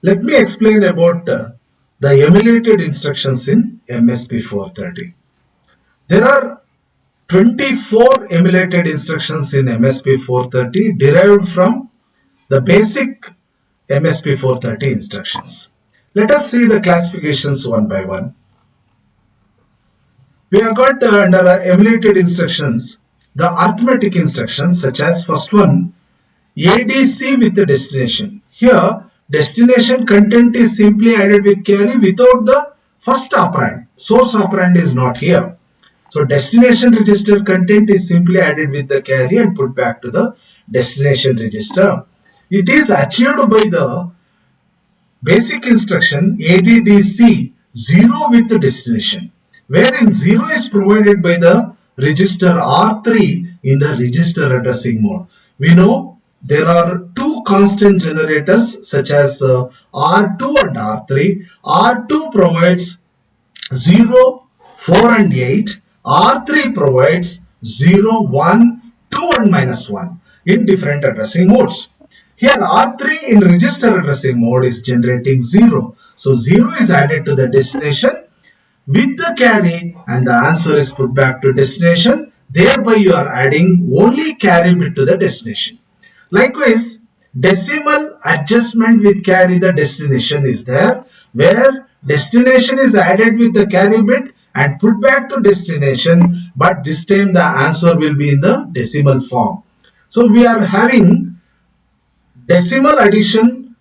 Let me explain about the emulated instructions in MSP 430. There are 24 emulated instructions in MSP 430 derived from the basic MSP 430 instructions. Let us see the classifications one by one. We have got under emulated instructions the arithmetic instructions, such as first one, ADC with the destination. Here, destination content is simply added with carry without the first operand. Source operand is not here. So destination register content is simply added with the carry and put back to the destination register. It is achieved by the basic instruction ADDC 0 with the destination, wherein 0 is provided by the register R3 in the register addressing mode. We know there are two constant generators such as R2 and R3. R2 provides 0, 4 and 8. R3 provides 0, 1, 2 and -1 in different addressing modes. Here R3 in register addressing mode is generating 0. So 0 is added to the destination with the carry and the answer is put back to destination. Thereby you are adding only carry bit to the destination. Likewise, decimal adjustment with carry the destination is there, where destination is added with the carry bit and put back to destination, but this time the answer will be in the decimal form. So we are having decimal addition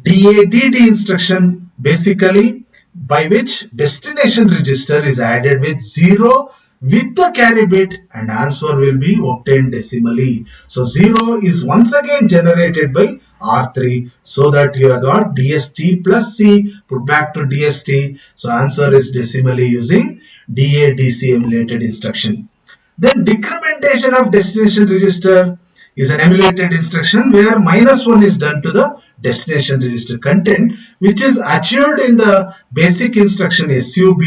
DADD instruction, basically by which destination register is added with 0 with the carry bit and answer will be obtained decimally. So 0 is once again generated by R3, so that you have got DST plus C put back to DST. So answer is decimally using DADC emulated instruction. Then decrementation of destination register is an emulated instruction where -1 is done to the destination register content, which is achieved in the basic instruction SUB.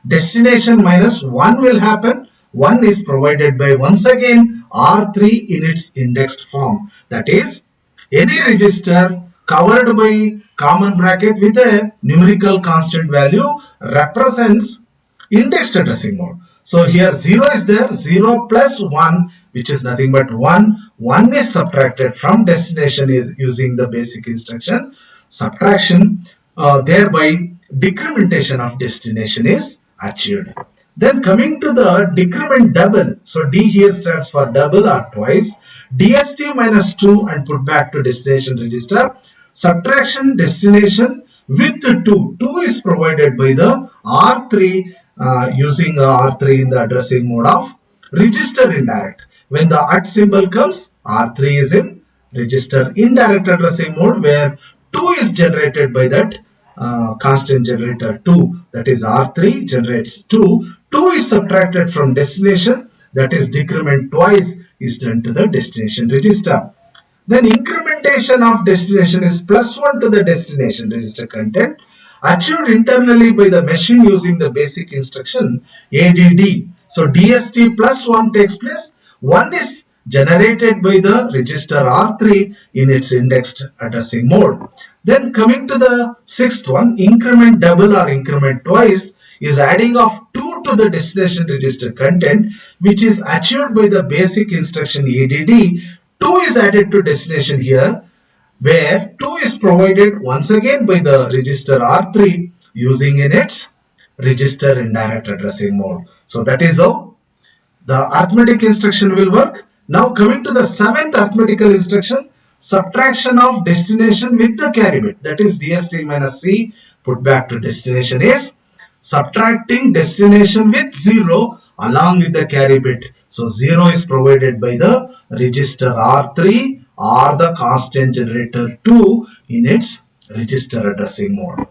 Destination -1 will happen. 1 is provided by once again R3 in its indexed form. That is, any register covered by common bracket with a numerical constant value represents indexed addressing mode. So here 0 is there, 0 plus 1, which is nothing but 1. 1 is subtracted from destination is using the basic instruction subtraction. Thereby decrementation of destination is achieved. Then coming to the decrement double. So D here stands for double or twice. DST -2 and put back to destination register. Subtraction destination with 2. 2 is provided by the R3 using R3 in the addressing mode of register indirect. When the at symbol comes, R3 is in register indirect addressing mode where 2 is generated by that constant generator 2, that is R3 generates 2. 2 is subtracted from destination, that is decrement twice is done to the destination register. Then incrementation of destination is +1 to the destination register content, achieved internally by the machine using the basic instruction ADD. So DST +1 takes place. 1 is generated by the register R3 in its indexed addressing mode. Then coming to the sixth one, increment double or increment twice is adding of 2 to the destination register content, which is achieved by the basic instruction ADD. 2 is added to destination here, where 2 is provided once again by the register R3 using in its register indirect addressing mode. So that is how the arithmetic instruction will work. Now coming to the seventh arithmetical instruction, subtraction of destination with the carry bit, that is DST -C put back to destination is subtracting destination with 0 along with the carry bit. So 0 is provided by the register R3 or the constant generator 2 in its register addressing mode.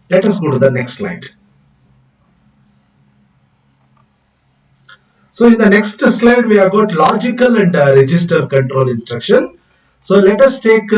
Let us go to the next slide. So in the next slide we have got logical and register control instruction. So let us take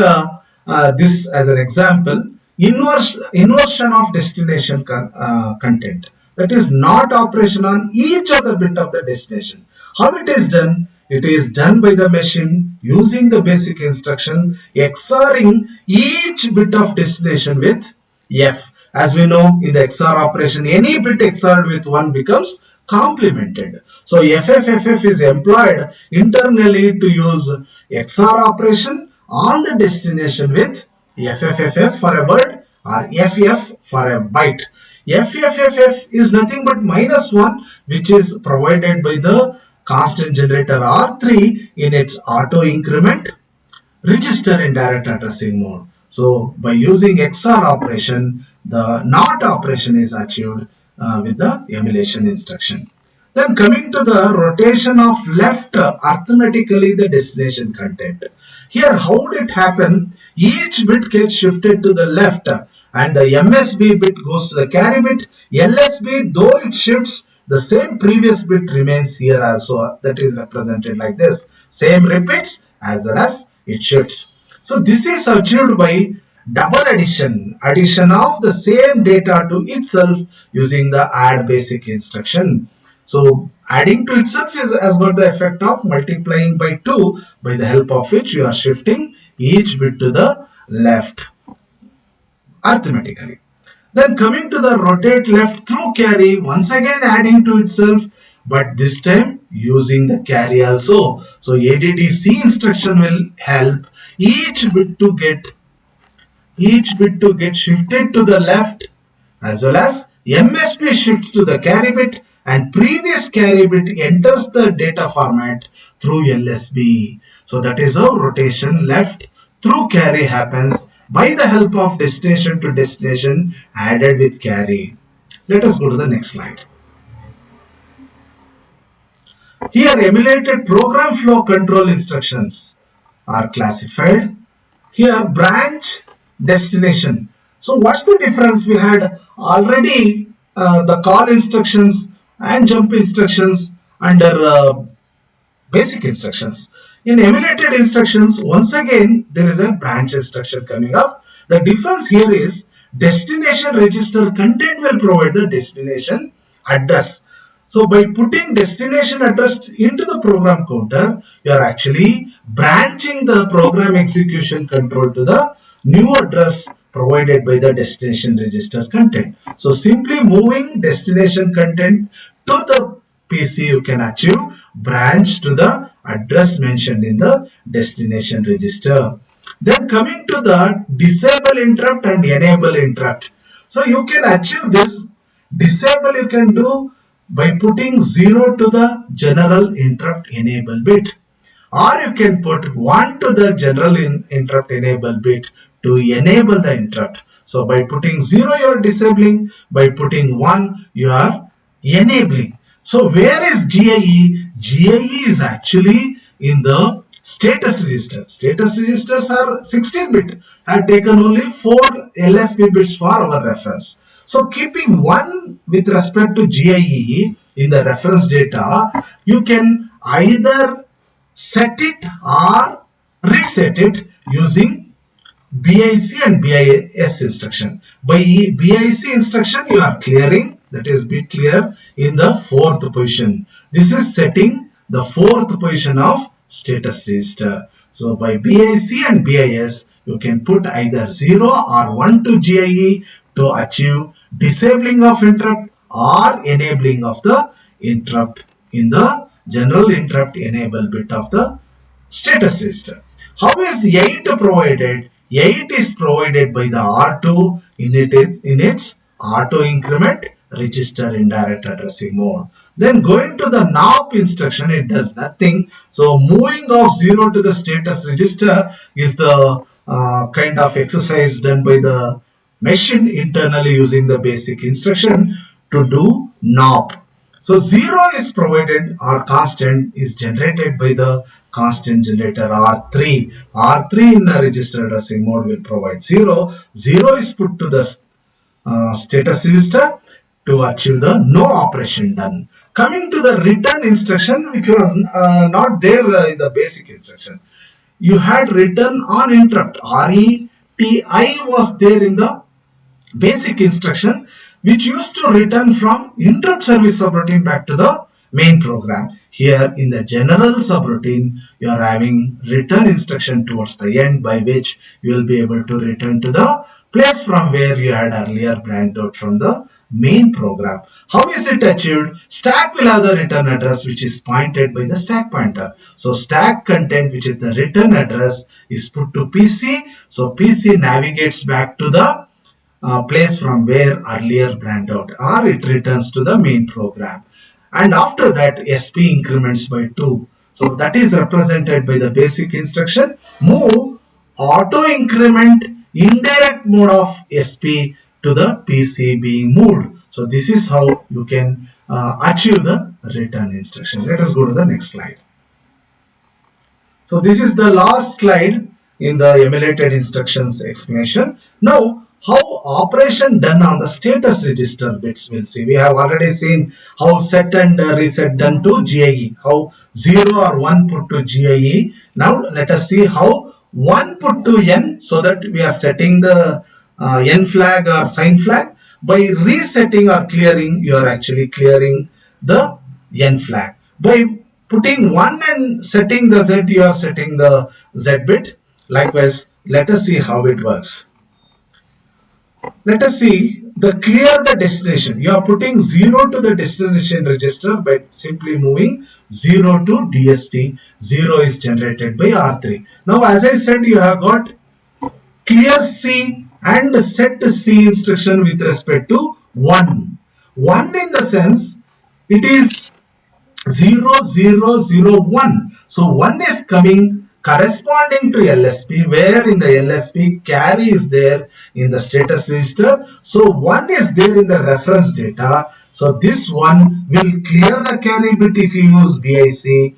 this as an example. Inversion of destination content, that is not operation on each other bit of the destination. How it is done? It is done by the machine using the basic instruction, XORing each bit of destination with F. As we know, in the XOR operation, any bit XORed with 1 becomes complemented. So FFFF is employed internally to use XOR operation on the destination with FFFF for a word or FF for a byte. FFFF is nothing but -1, which is provided by the constant generator R3 in its auto increment register in direct addressing mode. So by using XOR operation, the NOT operation is achieved with the emulation instruction. Then coming to the rotation of left arithmetically the destination content. Here how would it happen? Each bit gets shifted to the left and the MSB bit goes to the carry bit. LSB, though it shifts, the same previous bit remains here also. That is represented like this. Same repeats as well as it shifts. So this is achieved by double addition of the same data to itself using the add basic instruction. So adding to itself has got the effect of multiplying by 2, by the help of which you are shifting each bit to the left arithmetically. Then coming to the rotate left through carry, once again adding to itself, but this time using the carry also. So ADDC instruction will help each bit to get shifted to the left, as well as MSB shifts to the carry bit and previous carry bit enters the data format through LSB. So that is how rotation left through carry happens by the help of destination to destination added with carry. Let us go to the next slide. Here emulated program flow control instructions are classified. Here branch, destination. So what's the difference? We had already the call instructions and jump instructions under basic instructions. In emulated instructions, once again there is a branch instruction coming up. The difference here is destination register content will provide the destination address. So by putting destination address into the program counter, you are actually branching the program execution control to the new address provided by the destination register content. So simply moving destination content to the PC, you can achieve branch to the address mentioned in the destination register. Then coming to the disable interrupt and enable interrupt. So you can achieve this. Disable you can do by putting 0 to the general interrupt enable bit, or you can put 1 to the general interrupt enable bit to enable the interrupt. So by putting 0 you are disabling, by putting 1 you are enabling. So where is GIE? GIE is actually in the status register. Status registers are 16-bit. I have taken only 4 LSB bits for our reference. So keeping 1 with respect to GIE in the reference data, you can either set it or reset it using BIC and BIS instruction. By BIC instruction, you are clearing, that is bit clear, in the 4th position. This is setting the 4th position of status register. So by BIC and BIS, you can put either 0 or 1 to GIE to achieve disabling of interrupt or enabling of the interrupt in the general interrupt enable bit of the status register. How is 8 provided? 8 is provided by the R2 in its auto increment register in direct addressing mode. Then going to the NOP instruction, it does nothing. So moving of 0 to the status register is the kind of exercise done by the machine internally using the basic instruction to do NOP. So 0 is provided or constant is generated by the constant generator R3. R3 in the register addressing mode will provide 0. 0 is put to the status register to achieve the no operation done. Coming to the return instruction, which was not there in the basic instruction. You had return on interrupt. RETI was there in the basic instruction, which used to return from interrupt service subroutine back to the main program. Here in the general subroutine, you are having return instruction towards the end, by which you will be able to return to the place from where you had earlier branched out from the main program. How is it achieved? Stack will have the return address which is pointed by the stack pointer. So stack content, which is the return address, is put to PC. So PC navigates back to the place from where earlier branched out, or it returns to the main program. And after that, SP increments by 2. So that is represented by the basic instruction. Move auto increment indirect mode of SP to the PC being moved. So this is how you can achieve the return instruction. Let us go to the next slide. So this is the last slide in the emulated instructions explanation. Now, how operation done on the status register bits we'll see. We have already seen how set and reset done to GIE, how 0 or 1 put to GIE. Now let us see how 1 put to N, so that we are setting the N flag or sign flag. By resetting or clearing, you are actually clearing the N flag. By putting 1 and setting the Z, you are setting the Z bit. Likewise, let us see how it works. Let us see the clear the destination. You are putting 0 to the destination register by simply moving 0 to DST. 0 is generated by R3. Now, as I said, you have got clear C and set C instruction with respect to 1. 1 in the sense it is 0, 0, 0, 1. So 1 is coming corresponding to LSP, where in the LSP carry is there in the status register. So 1 is there in the reference data. So this one will clear the carry bit if you use BIC.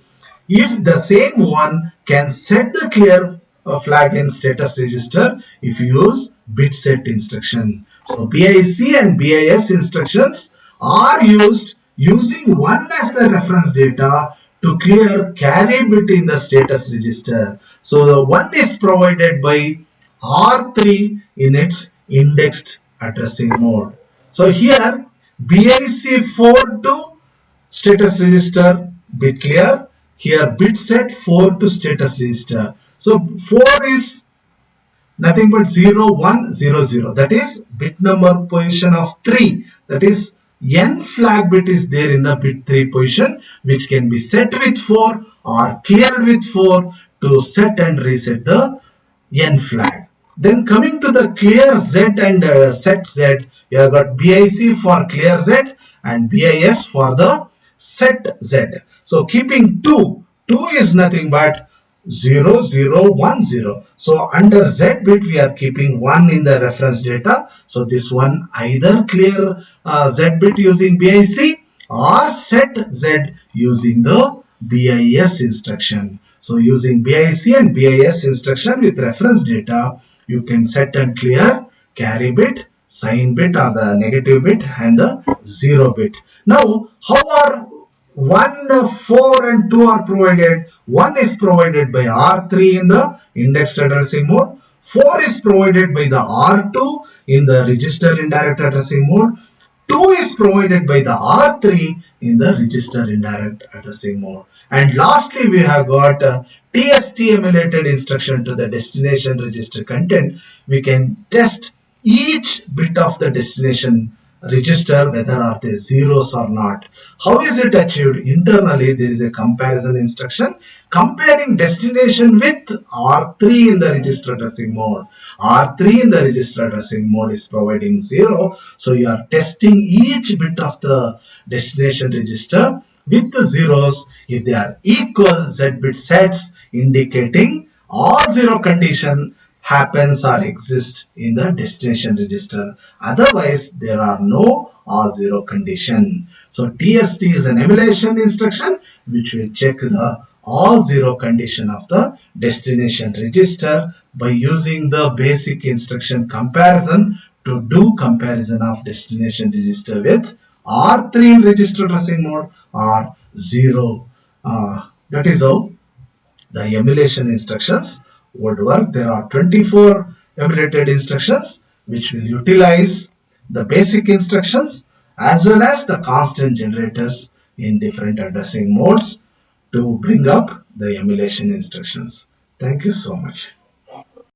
If the same one can set the clear flag in status register if you use bit set instruction. So BIC and BIS instructions are used using 1 as the reference data to clear carry bit in the status register. So the 1 is provided by R3 in its indexed addressing mode. So here BIC 4 to status register bit clear. Here bit set 4 to status register. So 4 is nothing but 0, 1, 0, 0. That is bit number position of 3. That is N flag bit is there in the bit 3 position, which can be set with 4 or cleared with 4 to set and reset the N flag. Then coming to the clear Z and set Z, you have got BIC for clear Z and BIS for the set Z. So keeping 2 is nothing but 0, 0, 1, 0. So under Z bit we are keeping 1 in the reference data. So this one either clear Z bit using BIC or set Z using the BIS instruction. So using BIC and BIS instruction with reference data, you can set and clear carry bit, sign bit or the negative bit and the 0 bit. Now how are 1, 4 and 2 are provided? 1 is provided by R3 in the indexed addressing mode. 4 is provided by the R2 in the register indirect addressing mode. 2 is provided by the R3 in the register indirect addressing mode. And lastly, we have got TST emulated instruction to the destination register content. We can test each bit of the destination register whether are they zeros or not. How is it achieved? Internally there is a comparison instruction comparing destination with R3 in the register addressing mode. R3 in the register addressing mode is providing 0. So you are testing each bit of the destination register with the zeros. If they are equal, Z bit sets indicating all 0 condition happens or exists in the destination register. Otherwise, there are no all 0 condition. So TST is an emulation instruction which will check the all 0 condition of the destination register by using the basic instruction comparison to do comparison of destination register with R3 in register addressing mode or 0. That is how the emulation instructions would work. There are 24 emulated instructions which will utilize the basic instructions as well as the constant generators in different addressing modes to bring up the emulation instructions. Thank you so much.